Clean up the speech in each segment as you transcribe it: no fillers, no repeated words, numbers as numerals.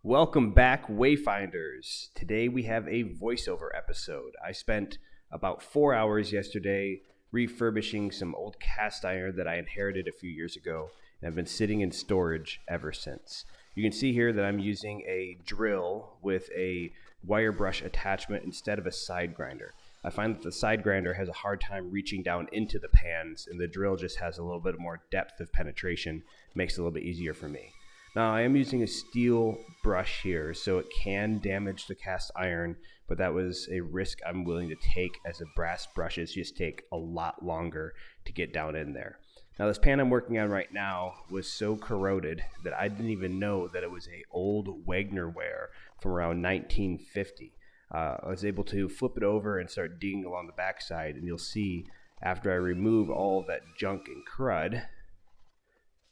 Welcome back, Wayfinders. Today we have a voiceover episode. I spent about 4 hours yesterday refurbishing some old cast iron that I inherited a few years ago, and I've been sitting in storage ever since. You can see here that I'm using a drill with a wire brush attachment instead of a side grinder. I find that the side grinder has a hard time reaching down into the pans, and the drill just has a little bit more depth of penetration, makes it a little bit easier for me. Now, I am using a steel brush here, so it can damage the cast iron, but that was a risk I'm willing to take, as the brass brushes just take a lot longer to get down in there. Now, this pan I'm working on right now was so corroded that I didn't even know that it was an old Wagner ware from around 1950. I was able to flip it over and start digging along the backside, and you'll see after I remove all that junk and crud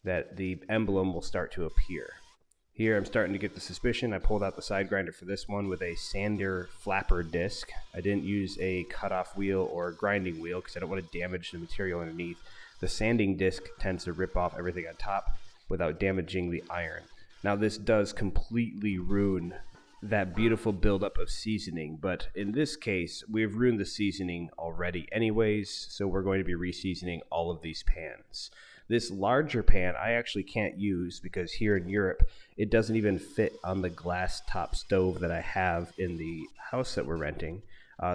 that the emblem will start to appear. Here I'm starting to get the suspicion. I pulled out the side grinder for this one with a sander flapper disc. I didn't use a cutoff wheel or a grinding wheel because I don't want to damage the material underneath. The sanding disc tends to rip off everything on top without damaging the iron. Now this does completely ruin that beautiful buildup of seasoning, but in this case we've ruined the seasoning already anyways, so we're going to be reseasoning all of these pans. This larger pan I actually can't use because here in Europe it doesn't even fit on the glass top stove that I have in the house that we're renting.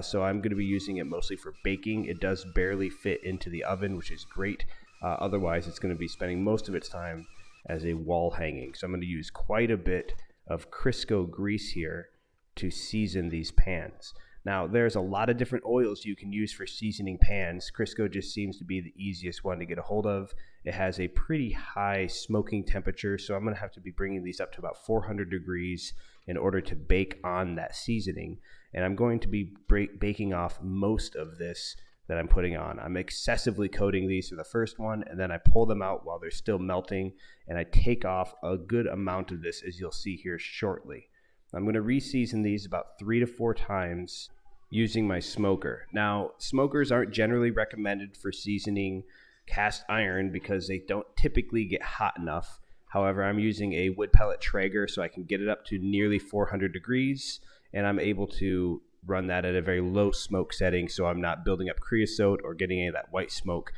So I'm going to be using it mostly for baking. It does barely fit into the oven, which is great. Otherwise it's going to be spending most of its time as a wall hanging. So I'm going to use quite a bit of Crisco grease here to season these pans. Now, there's a lot of different oils you can use for seasoning pans. Crisco just seems to be the easiest one to get a hold of. It has a pretty high smoking temperature, so I'm going to have to be bringing these up to about 400 degrees in order to bake on that seasoning. And I'm going to be baking off most of this that I'm putting on. I'm excessively coating these for the first one, and then I pull them out while they're still melting, and I take off a good amount of this, as you'll see here shortly. I'm going to reseason these about 3 to 4 times using my smoker. Now, smokers aren't generally recommended for seasoning cast iron because they don't typically get hot enough. However, I'm using a wood pellet Traeger, so I can get it up to nearly 400 degrees, and I'm able to run that at a very low smoke setting, so I'm not building up creosote or getting any of that white smoke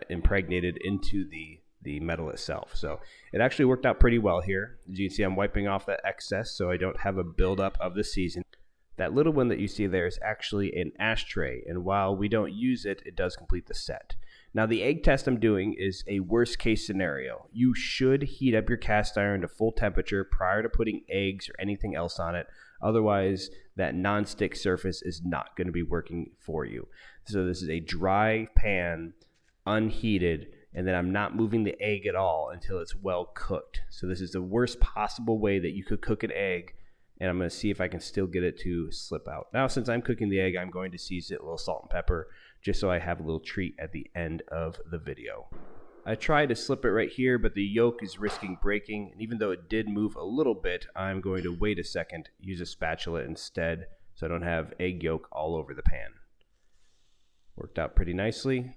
impregnated into the metal itself. So it actually worked out pretty well here. As you can see, I'm wiping off that excess so I don't have a buildup of the season. That little one that you see there is actually an ashtray, and while we don't use it, it does complete the set. Now, the egg test I'm doing is a worst case scenario. You should heat up your cast iron to full temperature prior to putting eggs or anything else on it. Otherwise, that non-stick surface is not going to be working for you. So this is a dry pan, unheated, and then I'm not moving the egg at all until it's well cooked. So this is the worst possible way that you could cook an egg, and I'm going to see if I can still get it to slip out. Now, since I'm cooking the egg, I'm going to season it with a little salt and pepper, just so I have a little treat at the end of the video. I tried to slip it right here, but the yolk is risking breaking, and even though it did move a little bit, I'm going to wait a second, use a spatula instead, so I don't have egg yolk all over the pan. Worked out pretty nicely.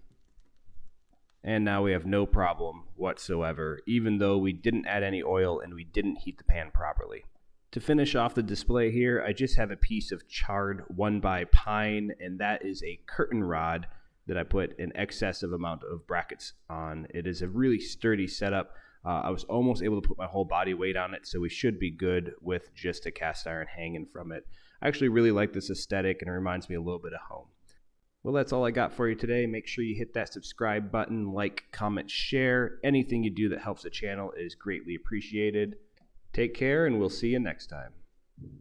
And now we have no problem whatsoever, even though we didn't add any oil and we didn't heat the pan properly. To finish off the display here, I just have a piece of charred 1x pine, and that is a curtain rod that I put an excessive amount of brackets on. It is a really sturdy setup. I was almost able to put my whole body weight on it, so we should be good with just a cast iron hanging from it. I actually really like this aesthetic, and it reminds me a little bit of home. Well, that's all I got for you today. Make sure you hit that subscribe button, like, comment, share. Anything you do that helps the channel is greatly appreciated. Take care, and we'll see you next time.